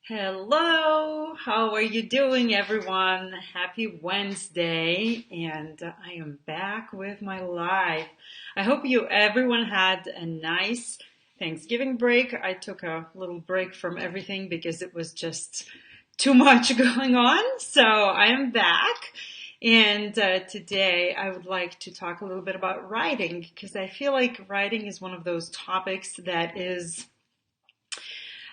Hello, how are you doing, everyone? Happy Wednesday, and I am back with my live. I hope everyone had a nice Thanksgiving break. I took a little break from everything because it was just too much going on. So I am back, and today I would like to talk a little bit about writing because I feel like writing is one of those topics that is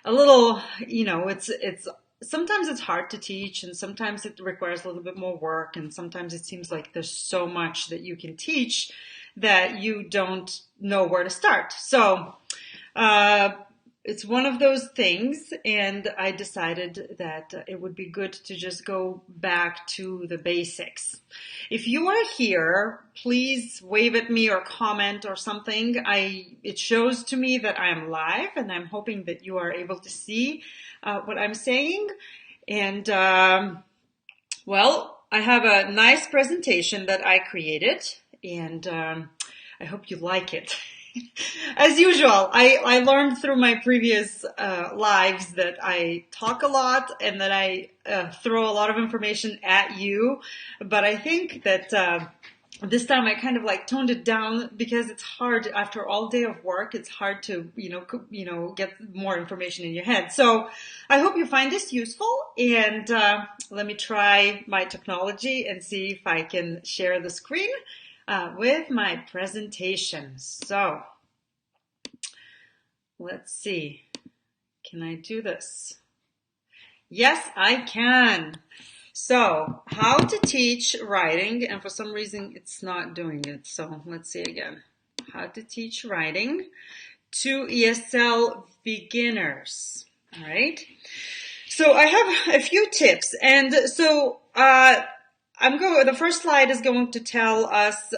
a little, it's sometimes it's hard to teach and sometimes it requires a little bit more work and sometimes it seems like there's so much that you can teach that you don't know where to start. So, uh, it's one of those things, and I decided that it would be good to just go back to the basics. If you are here, please wave at me or comment or something. It shows to me that I am live, and I'm hoping that you are able to see what I'm saying. And well, I have a nice presentation that I created, and I hope you like it. As usual, I learned through my previous lives that I talk a lot and that I throw a lot of information at you. But I think that this time I kind of like toned it down because it's hard after all day of work. It's hard to get more information in your head. So I hope you find this useful. And let me try my technology and see if I can share the screen with my presentation. So let's see. Can I do this? Yes, I can. So how to teach writing, and for some reason it's not doing it. So let's see again. How to teach writing to ESL beginners. All right. So I have a few tips, and so the first slide is going to tell us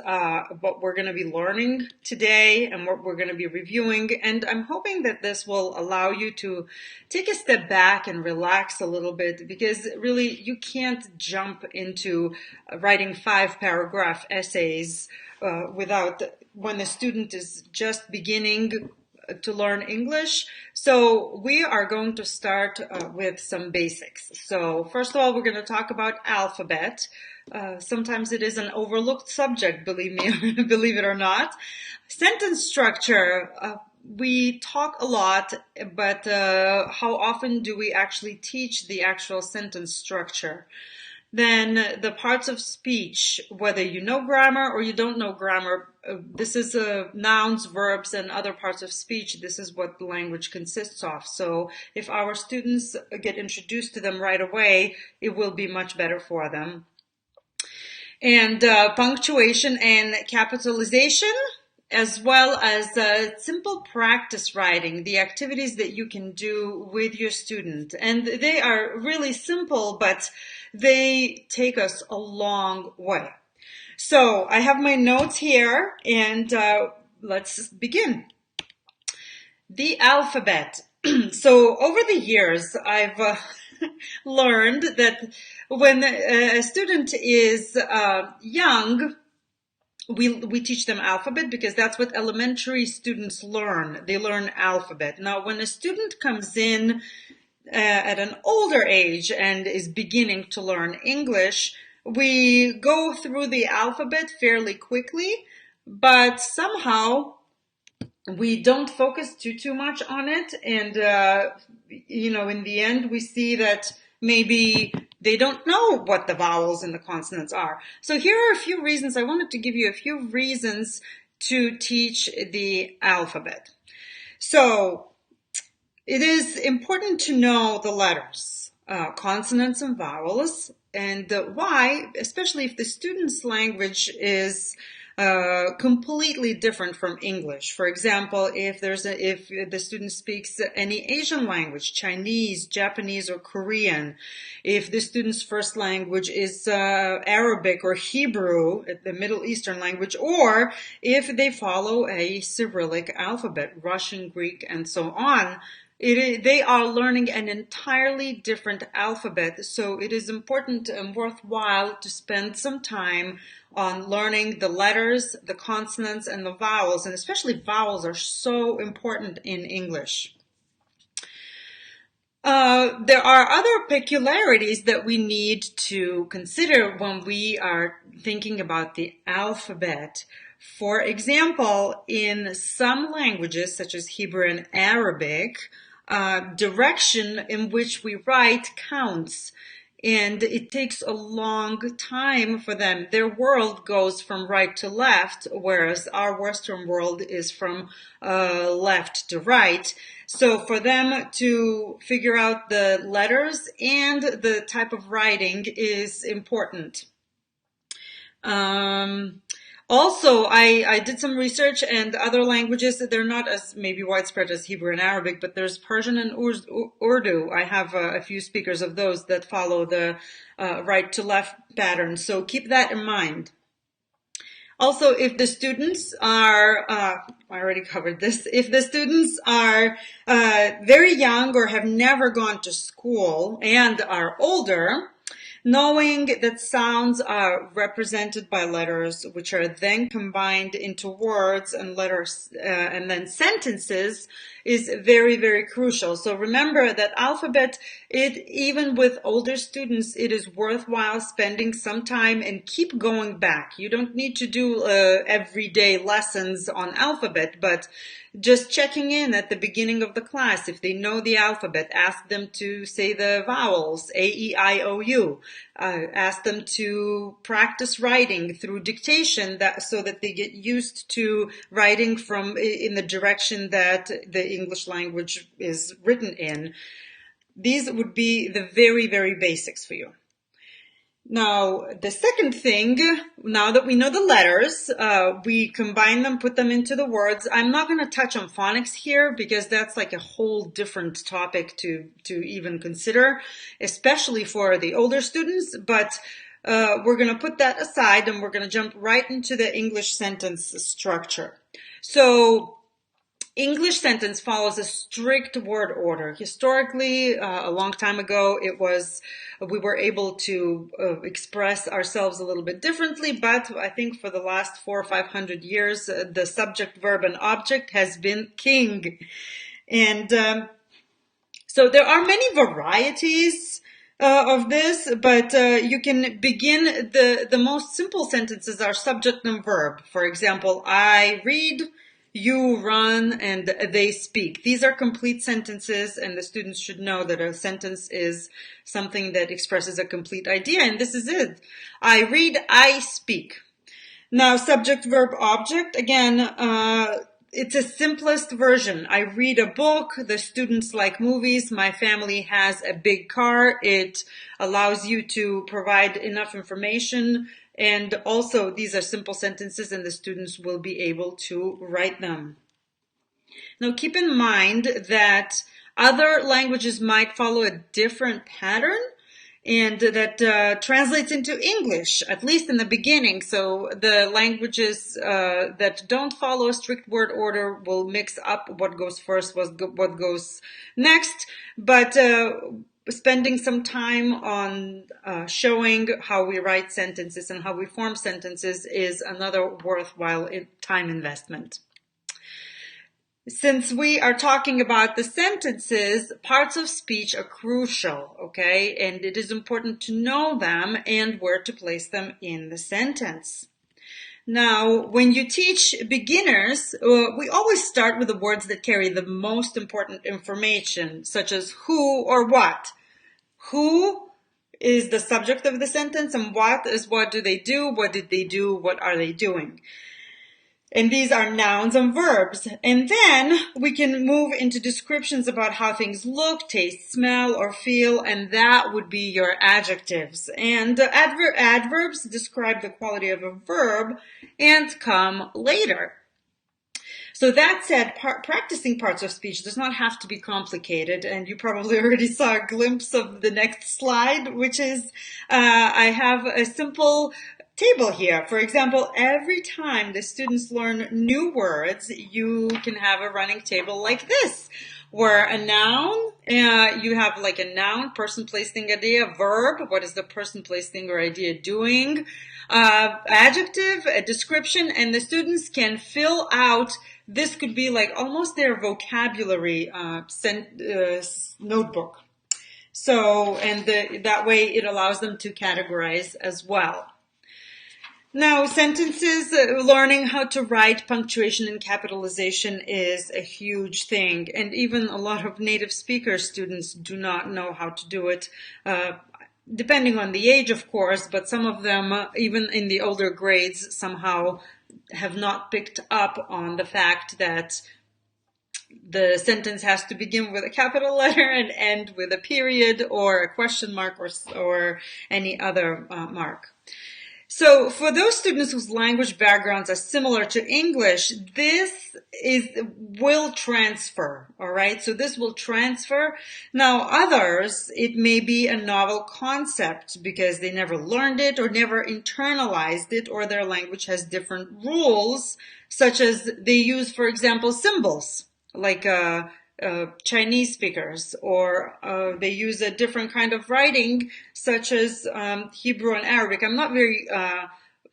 what we're going to be learning today and what we're going to be reviewing. And I'm hoping that this will allow you to take a step back and relax a little bit, because really you can't jump into writing 5-paragraph essays when the student is just beginning to learn English. So we are going to start with some basics. So first of all, we're going to talk about alphabet. Sometimes it is an overlooked subject, believe me, believe it or not. Sentence structure. We talk a lot, but how often do we actually teach the actual sentence structure? Then the parts of speech, whether you know grammar or you don't know grammar, this is nouns, verbs, and other parts of speech. This is what the language consists of. So if our students get introduced to them right away, it will be much better for them. And punctuation and capitalization, as well as simple practice writing, the activities that you can do with your student. And they are really simple, but they take us a long way. So I have my notes here, and let's begin. The alphabet. So over the years, I've learned that when a student is young, we teach them alphabet because that's what elementary students learn. They learn alphabet. Now, when a student comes in at an older age and is beginning to learn English, we go through the alphabet fairly quickly, but somehow we don't focus too much on it. And, in the end, we see that maybe they don't know what the vowels and the consonants are. So here are a few reasons. I wanted to give you a few reasons to teach the alphabet. So it is important to know the letters, consonants and vowels, and why, especially if the student's language is completely different from English. For example, if the student speaks any Asian language, Chinese, Japanese, or Korean, if the student's first language is Arabic or Hebrew, the Middle Eastern language, or if they follow a Cyrillic alphabet, Russian, Greek, and so on, they are learning an entirely different alphabet, so it is important and worthwhile to spend some time on learning the letters, the consonants, and the vowels, and especially vowels are so important in English. There are other peculiarities that we need to consider when we are thinking about the alphabet. For example, in some languages, such as Hebrew and Arabic, direction in which we write counts. And it takes a long time for them. Their world goes from right to left, whereas our Western world is from left to right. So for them to figure out the letters and the type of writing is important. Also, I did some research, and other languages, they're not as maybe widespread as Hebrew and Arabic, but there's Persian and Urdu. I have a few speakers of those that follow the right to left pattern. So keep that in mind. Also, if the students are, I already covered this, if the students are very young or have never gone to school and are older, knowing that sounds are represented by letters, which are then combined into words and letters and then sentences, is very, very crucial. So remember that alphabet, even with older students, it is worthwhile spending some time and keep going back. You don't need to do everyday lessons on alphabet, but just checking in at the beginning of the class. If they know the alphabet, ask them to say the vowels, A, E, I, O, U. Ask them to practice writing through dictation so that they get used to writing in the direction that the English language is written in. These would be the very, very basics for you. Now, the second thing, now that we know the letters, we combine them, put them into the words. I'm not going to touch on phonics here because that's like a whole different topic to even consider, especially for the older students. But we're going to put that aside and we're going to jump right into the English sentence structure. So English sentence follows a strict word order. Historically, a long time ago, we were able to express ourselves a little bit differently, but I think for the last 400 or 500 years, the subject, verb, and object has been king. And so there are many varieties of this, but you can begin, the most simple sentences are subject and verb. For example, I read, you run, and they speak. These are complete sentences, and the students should know that a sentence is something that expresses a complete idea, and this is it. I read, I speak. Now, subject, verb, object, again, it's a simplest version. I read a book, the students like movies, my family has a big car. It allows you to provide enough information. And also, these are simple sentences and the students will be able to write them. Now, keep in mind that other languages might follow a different pattern and that translates into English, at least in the beginning. So the languages that don't follow a strict word order will mix up what goes first, what goes next. But spending some time on showing how we write sentences and how we form sentences is another worthwhile time investment. Since we are talking about the sentences, parts of speech are crucial, okay? And it is important to know them and where to place them in the sentence. Now, when you teach beginners, we always start with the words that carry the most important information, such as who or what. Who is the subject of the sentence, and what is what do they do, what did they do, what are they doing. And these are nouns and verbs. And then we can move into descriptions about how things look, taste, smell, or feel, and that would be your adjectives. And adverbs describe the quality of a verb and come later. So that said, practicing parts of speech does not have to be complicated, and you probably already saw a glimpse of the next slide, which is I have a simple table here. For example, every time the students learn new words, you can have a running table like this, where a noun, you have like a noun, person, place, thing, idea, verb, what is the person, place, thing, or idea doing, adjective, a description, and the students can fill out. This could be like almost their vocabulary notebook. So, and that way it allows them to categorize as well. Now, sentences, learning how to write punctuation and capitalization is a huge thing. And even a lot of native speaker students do not know how to do it, depending on the age, of course, but some of them, even in the older grades, somehow have not picked up on the fact that the sentence has to begin with a capital letter and end with a period or a question mark or any other mark. So for those students whose language backgrounds are similar to English, this will transfer, all right? So this will transfer. Now others, it may be a novel concept because they never learned it or never internalized it, or their language has different rules, such as they use, for example, symbols, like Chinese speakers, or they use a different kind of writing, such as Hebrew and Arabic. I'm not very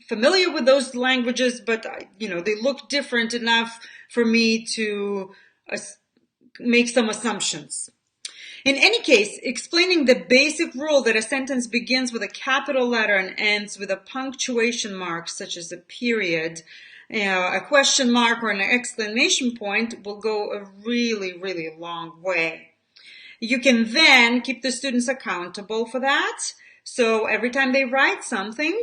familiar with those languages, but they look different enough for me to make some assumptions. In any case, explaining the basic rule that a sentence begins with a capital letter and ends with a punctuation mark, such as a period, a question mark or an exclamation point, will go a really, really long way. You can then keep the students accountable for that. So every time they write something,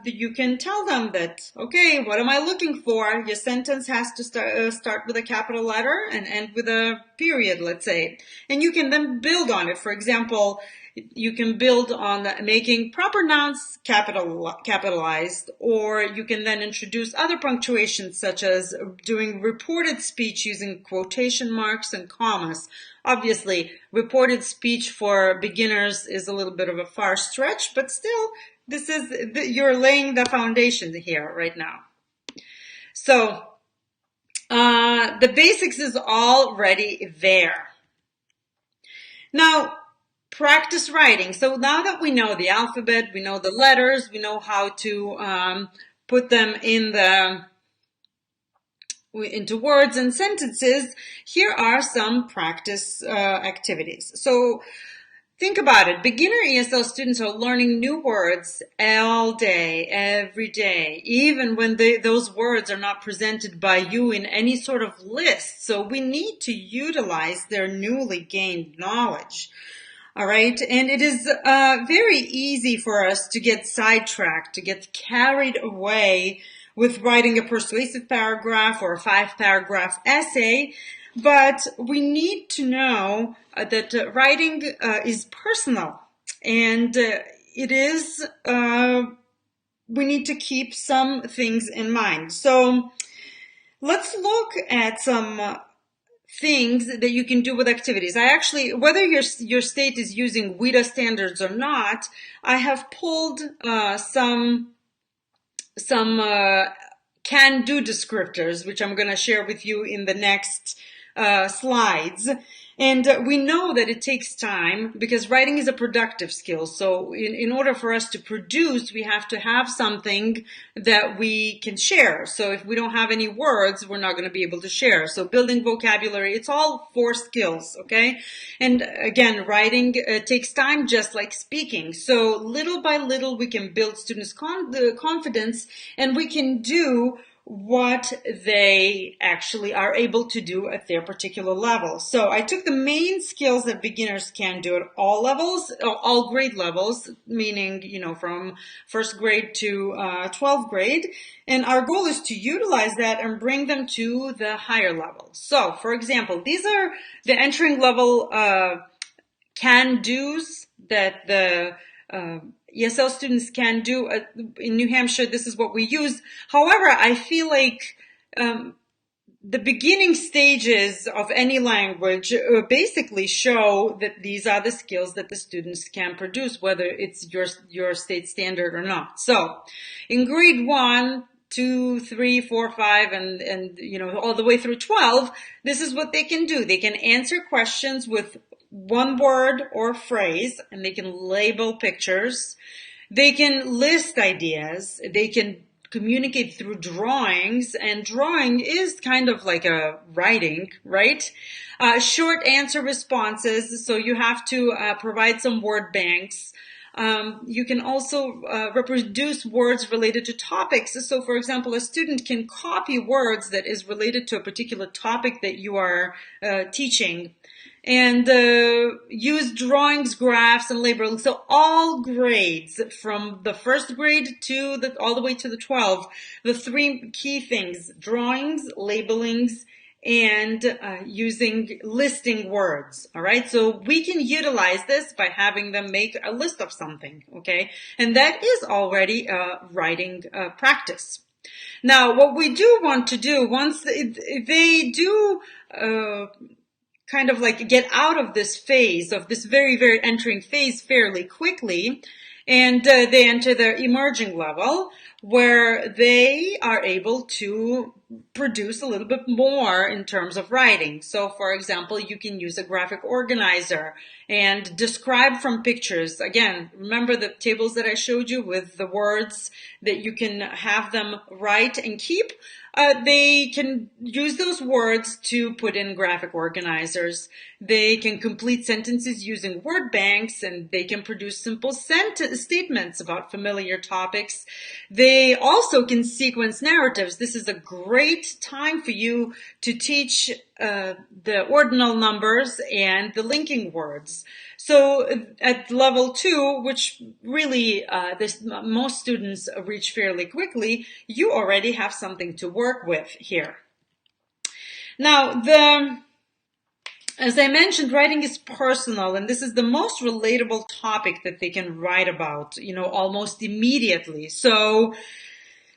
you can tell them that, okay, what am I looking for? Your sentence has to start with a capital letter and end with a period, let's say. And you can then build on it. For example, you can build on making proper nouns capitalized, or you can then introduce other punctuations, such as doing reported speech using quotation marks and commas. Obviously, reported speech for beginners is a little bit of a far stretch, but still, you're laying the foundation here right now. So the basics is already there. Now, practice writing. So now that we know the alphabet, we know the letters, we know how to put them into words and sentences, here are some practice activities. So think about it. Beginner ESL students are learning new words all day, every day, even when those words are not presented by you in any sort of list. So we need to utilize their newly gained knowledge. All right. And it is very easy for us to get sidetracked, to get carried away with writing a persuasive paragraph or a 5-paragraph essay. But we need to know that writing is personal, and it is, we need to keep some things in mind. So let's look at some things that you can do with activities. I actually, whether your state is using WIDA standards or not, I have pulled some can-do descriptors, which I'm going to share with you in the next slides. And we know that it takes time because writing is a productive skill. So in order for us to produce, we have to have something that we can share. So if we don't have any words, we're not going to be able to share. So building vocabulary, it's all 4 skills, okay? And again, writing takes time just like speaking. So little by little, we can build students' confidence, and we can do what they actually are able to do at their particular level. So I took the main skills that beginners can do at all levels, all grade levels, meaning, from 1st grade to 12th grade. And our goal is to utilize that and bring them to the higher level. So, for example, these are the entering level can-dos that the ESL students can do. In New Hampshire, this is what we use. However, I feel like the beginning stages of any language basically show that these are the skills that the students can produce, whether it's your state standard or not. So in grade 1, 2, 3, 4, 5, and all the way through 12, this is what they can do. They can answer questions with one word or phrase, and they can label pictures. They can list ideas. They can communicate through drawings, and drawing is kind of like a writing, right? Short answer responses, so you have to provide some word banks. You can also reproduce words related to topics. So, for example, a student can copy words that is related to a particular topic that you are teaching, and use drawings, graphs, and labeling. So all grades, from the first grade to all the way to the 12, the three key things: drawings, labelings, and listing words. All right, so we can utilize this by having them make a list of something. Okay, and that is already writing practice. Now, what we do want to do once they do kind of like get out of this phase, of this very, very entering phase fairly quickly, and they enter their emerging level, where they are able to produce a little bit more in terms of writing. So, for example, you can use a graphic organizer and describe from pictures. Again, remember the tables that I showed you with the words that you can have them write and keep? They can use those words to put in graphic organizers. They can complete sentences using word banks, and they can produce simple statements about familiar topics. They also can sequence narratives. This is a great time for you to teach the ordinal numbers and the linking words. So at level 2, which really most students reach fairly quickly, you already have something to work with here. Now, as I mentioned, writing is personal, and this is the most relatable topic that they can write about, almost immediately. So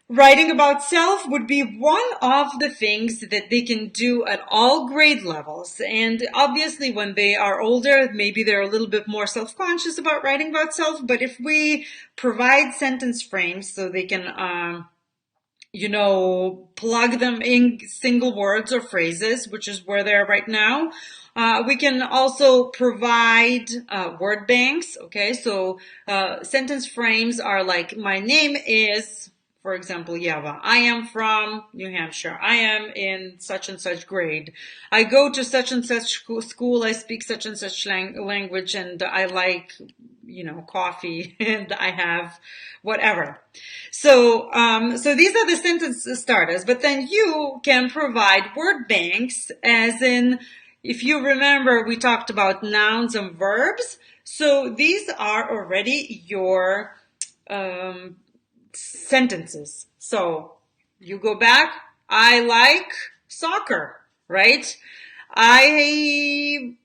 writing about self would be one of the things that they can do at all grade levels. And obviously when they are older, maybe they're a little bit more self-conscious about writing about self. But if we provide sentence frames so they can, plug them in single words or phrases, which is where they're right now. We can also provide word banks. Okay, so sentence frames are like, my name is, for example, Yava. I am from New Hampshire. I am in such and such grade. I go to such and such school. I speak such and such language, and I like, coffee, and I have whatever. So these are the sentence starters. But then you can provide word banks, as in, if you remember, we talked about nouns and verbs. So these are already your sentences. So you go back, I like soccer, right? I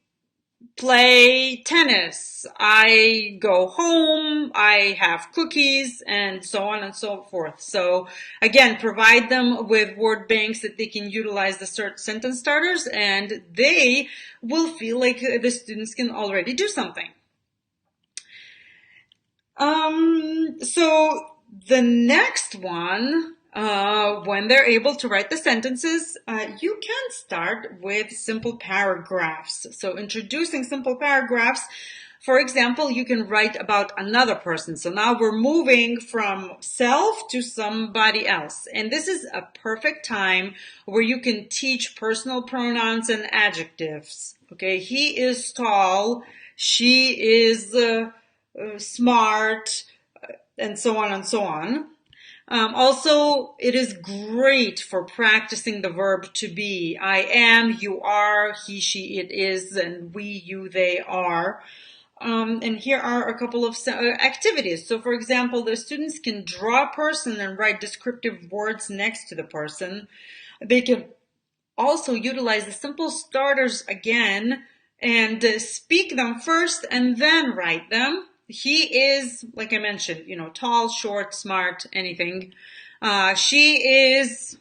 play tennis. I go home. I have cookies, and so on and so forth. So again, provide them with word banks that they can utilize the sentence starters, and they will feel like the students can already do something. So the next one, when they're able to write the sentences, you can start with simple paragraphs. So introducing simple paragraphs, for example, you can write about another person. So now we're moving from self to somebody else. And this is a perfect time where you can teach personal pronouns and adjectives. Okay, he is tall, she is smart, and so on and so on. Also, it is great for practicing the verb to be. I am, you are, he, she, it is, and we, you, they are. And here are a couple of activities. So, for example, the students can draw a person and write descriptive words next to the person. They can also utilize the simple starters again and speak them first and then write them. He is, like I mentioned, tall, short, smart, anything. She is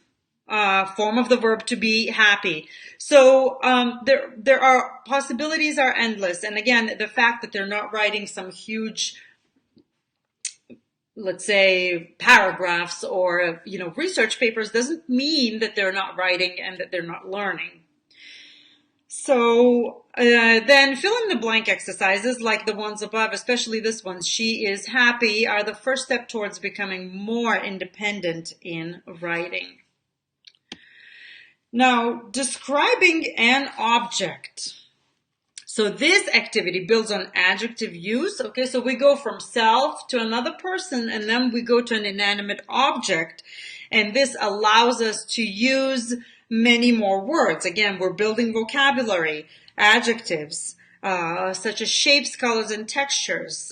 form of the verb to be, happy. So there are possibilities are endless. And again, the fact that they're not writing some huge, let's say, paragraphs or research papers doesn't mean that they're not writing and that they're not learning. So then fill in the blank exercises like the ones above, especially this one, she is happy, are the first step towards becoming more independent in writing. Now, describing an object. So this activity builds on adjective use. Okay, so we go from self to another person, and then we go to an inanimate object. And this allows us to use many more words. Again, we're building vocabulary, adjectives, such as shapes, colors, and textures.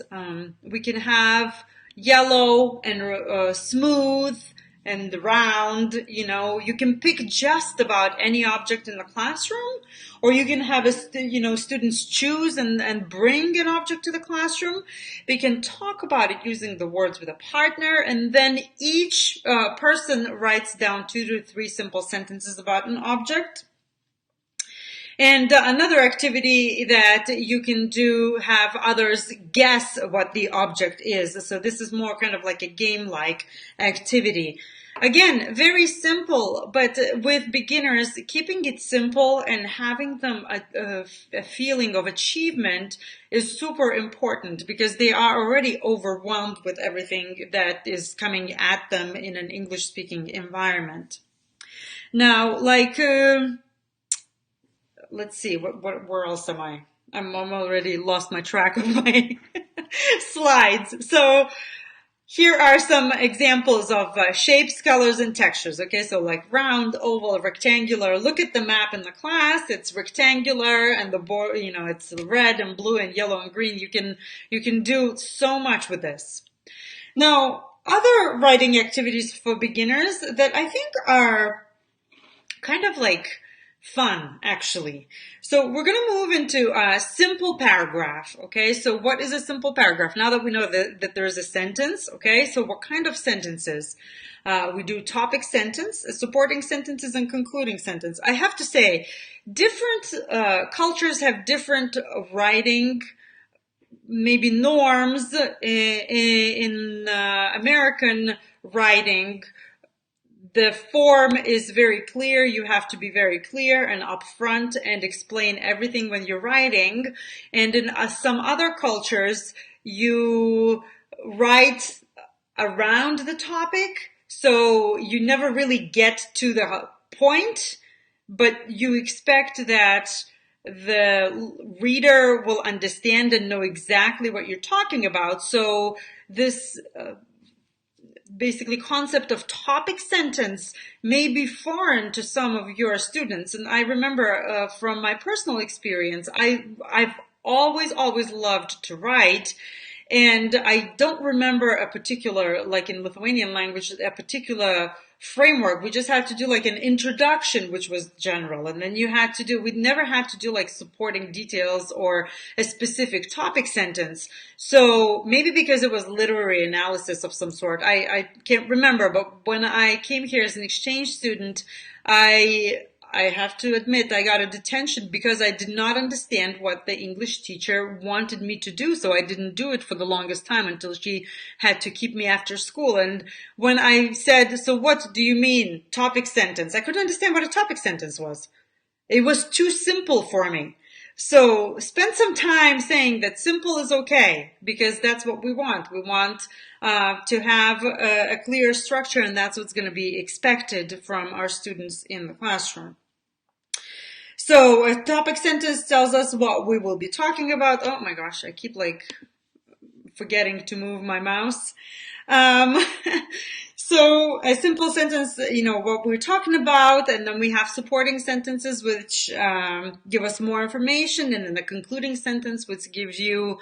We can have yellow and smooth and round. You can pick just about any object in the classroom, or you can have students choose and bring an object to the classroom. We can talk about it using the words with a partner, and then each person writes down 2 to 3 simple sentences about an object. And another activity that you can do, have others guess what the object is. So this is more kind of like a game-like activity. Again, very simple, but with beginners, keeping it simple and having them a feeling of achievement is super important, because they are already overwhelmed with everything that is coming at them in an English-speaking environment. Now, let's see, where else am I? I'm already lost my track of my slides. So here are some examples of shapes, colors, and textures. Okay, so like round, oval, rectangular. Look at the map in the class. It's rectangular, and the board, it's red and blue and yellow and green. You can do so much with this. Now, other writing activities for beginners that I think are kind of like fun, actually. So we're going to move into a simple paragraph. Okay, so what is a simple paragraph? Now that we know that there is a sentence, okay, so what kind of sentences? We do topic sentence, supporting sentences, and concluding sentence. I have to say, different cultures have different writing, maybe norms. In American writing, the form is very clear. You have to be very clear and upfront and explain everything when you're writing. And in some other cultures, you write around the topic, so you never really get to the point, but you expect that the reader will understand and know exactly what you're talking about. So this basically concept of topic sentence may be foreign to some of your students. And I remember from my personal experience, I've always loved to write. And I don't remember a particular, like in Lithuanian language, a particular framework. We just had to do like an introduction, which was general. And then we never had to do like supporting details or a specific topic sentence. So maybe because it was literary analysis of some sort, I can't remember. But when I came here as an exchange student, I have to admit I got a detention because I did not understand what the English teacher wanted me to do. So I didn't do it for the longest time until she had to keep me after school. And when I said, so what do you mean topic sentence? I couldn't understand what a topic sentence was. It was too simple for me. So spend some time saying that simple is okay, because that's what we want. We want to have a clear structure, and that's what's going to be expected from our students in the classroom. So a topic sentence tells us what we will be talking about. Oh my gosh, I keep forgetting to move my mouse. So a simple sentence, what we're talking about, and then we have supporting sentences which give us more information, and then the concluding sentence which gives you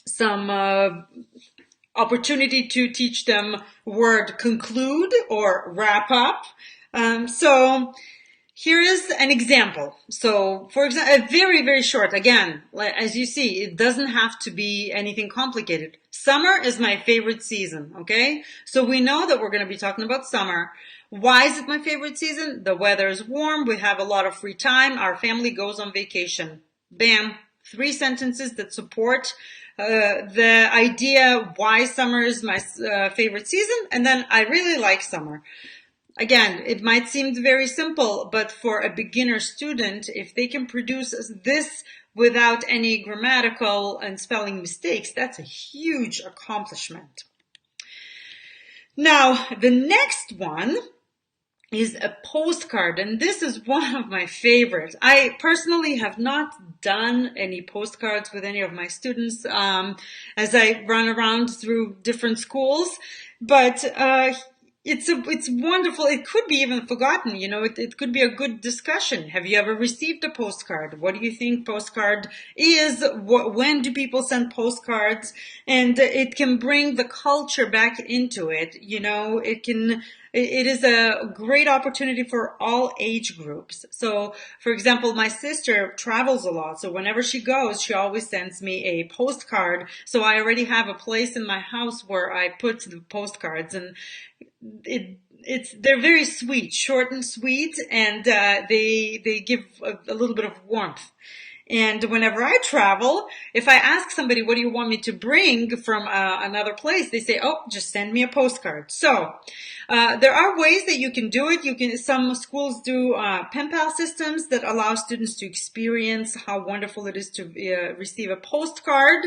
some opportunity to teach them word conclude or wrap up. So here is an example. So, for example, a very, very short, again, as you see, it doesn't have to be anything complicated. Summer is my favorite season, okay? So we know that we're going to be talking about summer. Why is it my favorite season? The weather is warm. We have a lot of free time. Our family goes on vacation. Bam. 3 sentences that support the idea why summer is my favorite season. And then I really like summer. again, it might seem very simple, but for a beginner student, if they can produce this without any grammatical and spelling mistakes, that's a huge accomplishment. Now, the next one is a postcard, and this is one of my favorites. I personally have not done any postcards with any of my students as I run around through different schools, but it's wonderful. It could be even forgotten, it could be a good discussion. Have you ever received a postcard? What do you think postcard is? When do people send postcards? And it can bring the culture back into it. It is a great opportunity for all age groups. So, for example, my sister travels a lot. So whenever she goes, she always sends me a postcard. So I already have a place in my house where I put the postcards, and they're very sweet, short and sweet, and they give a little bit of warmth. And whenever I travel, if I ask somebody, what do you want me to bring from another place? They say, oh, just send me a postcard. So there are ways that you can do it. Some schools do pen pal systems that allow students to experience how wonderful it is to receive a postcard.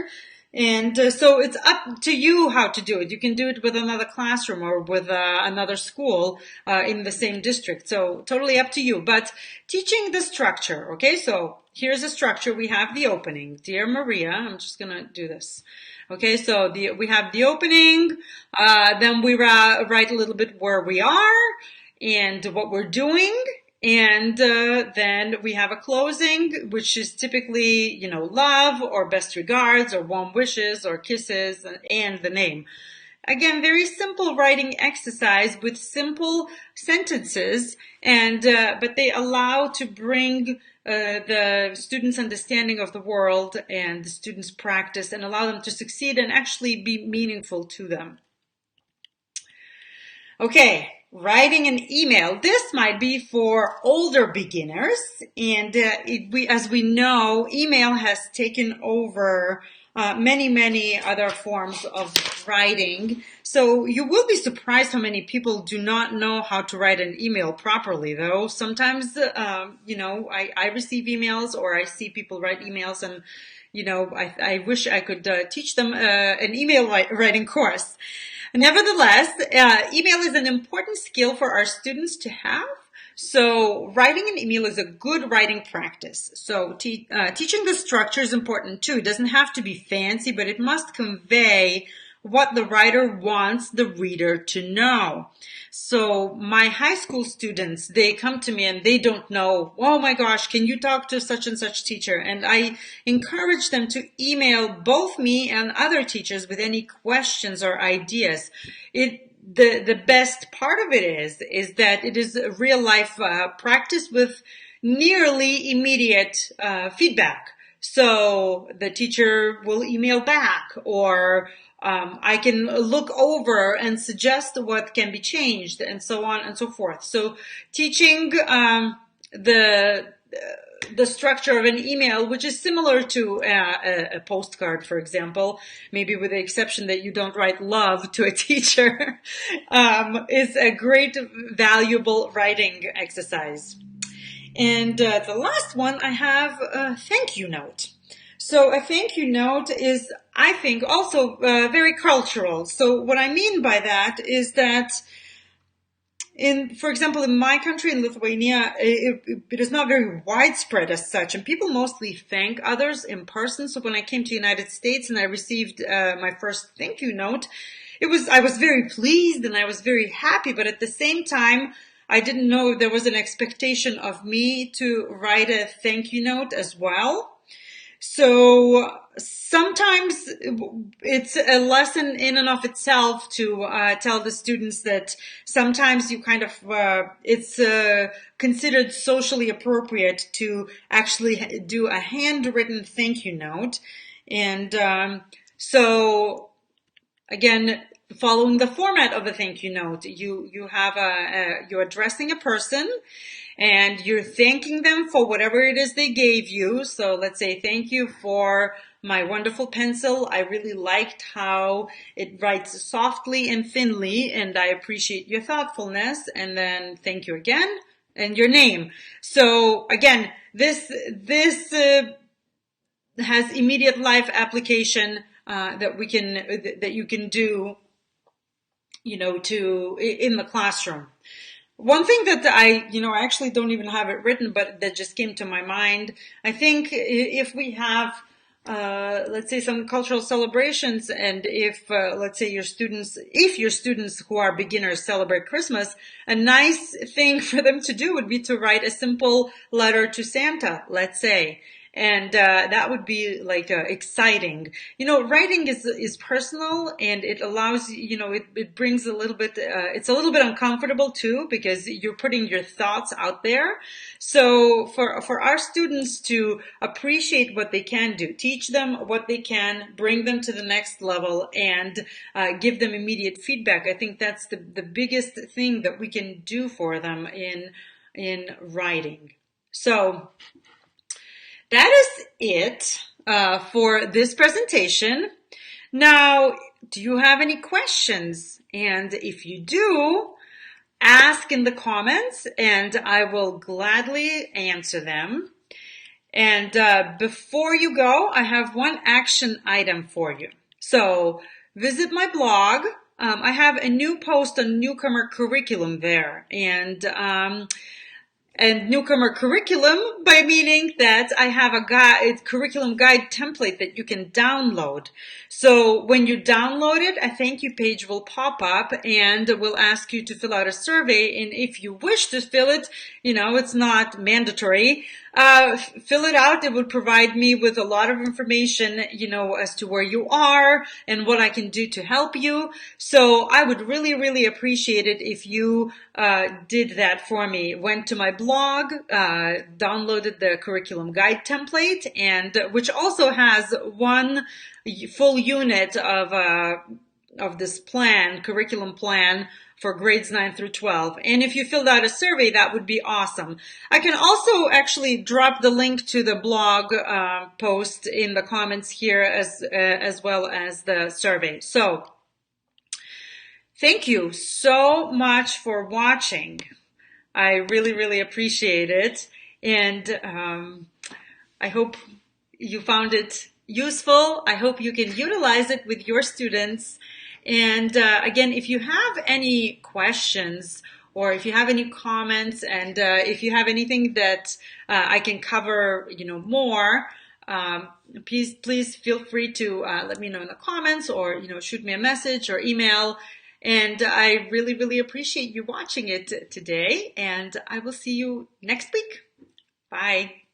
And so it's up to you how to do it. You can do it with another classroom or with another school in the same district. So totally up to you. But teaching the structure, okay? So here's the structure. We have the opening. Dear Maria, I'm just going to do this. Okay, so we have the opening. Then we write a little bit where we are and what we're doing. And then we have a closing, which is typically, love or best regards or warm wishes or kisses and the name. Again, very simple writing exercise with simple sentences, and but they allow to bring the students' understanding of the world and the students' practice and allow them to succeed and actually be meaningful to them. Okay. Writing an email. This might be for older beginners, and as we know, email has taken over many other forms of writing. So you will be surprised how many people do not know how to write an email properly, though. Sometimes, I receive emails or I see people write emails, and I wish I could teach them an email writing course. Nevertheless, email is an important skill for our students to have. So writing an email is a good writing practice. So teaching the structure is important too. It doesn't have to be fancy, but it must convey what the writer wants the reader to know. So my high school students, they come to me and they don't know, oh my gosh, can you talk to such and such teacher? And I encourage them to email both me and other teachers with any questions or ideas. The best part of it is that it is a real life practice with nearly immediate feedback. So the teacher will email back, or I can look over and suggest what can be changed, and so on and so forth. So teaching the structure of an email, which is similar to a postcard, for example, maybe with the exception that you don't write love to a teacher, is a great, valuable writing exercise. And the last one, I have a thank you note. So a thank you note is, I think, also very cultural. So what I mean by that is that for example, in my country, in Lithuania, it is not very widespread as such, and people mostly thank others in person. So when I came to the United States and I received my first thank you note, I was very pleased and I was very happy, but at the same time, I didn't know there was an expectation of me to write a thank you note as well. So sometimes it's a lesson in and of itself to tell the students that sometimes you kind of it's considered socially appropriate to actually do a handwritten thank you note. And so again, following the format of a thank you note, you have you're addressing a person. and you're thanking them for whatever it is they gave you. So let's say, thank you for my wonderful pencil. I really liked how it writes softly and thinly, and I appreciate your thoughtfulness. And then thank you again, and your name. So again, this has immediate life application that you can do, in the classroom. One thing that I actually don't even have it written, but that just came to my mind. I think if we have, let's say, some cultural celebrations, and if, let's say, if your students who are beginners celebrate Christmas, a nice thing for them to do would be to write a simple letter to Santa, let's say. And that would be like exciting. Writing is personal, and it allows, it brings a little bit, it's a little bit uncomfortable too, because you're putting your thoughts out there. So for our students to appreciate what they can do, teach them what they can, bring them to the next level, and give them immediate feedback, I think that's the biggest thing that we can do for them in writing. So that is it for this presentation. Now, do you have any questions? And if you do, ask in the comments and I will gladly answer them. And before you go, I have one action item for you. So visit my blog. I have a new post on newcomer curriculum there. And newcomer curriculum by meaning that I have a curriculum guide template that you can download. So when you download it, a thank you page will pop up and will ask you to fill out a survey. And if you wish to fill it, it's not mandatory. Fill it out. It would provide me with a lot of information, as to where you are and what I can do to help you. So I would really, really appreciate it if you did that for me. Went to my blog, downloaded the curriculum guide template, and which also has one full unit of this curriculum plan for grades 9 through 12. And if you filled out a survey, that would be awesome. I can also actually drop the link to the blog post in the comments here as well as the survey. So thank you so much for watching. I really, really appreciate it. And I hope you found it useful. I hope you can utilize it with your students. And again, if you have any questions or if you have any comments, and if you have anything that I can cover, more, please feel free to let me know in the comments, or shoot me a message or email. And I really, really appreciate you watching it today. And I will see you next week. Bye.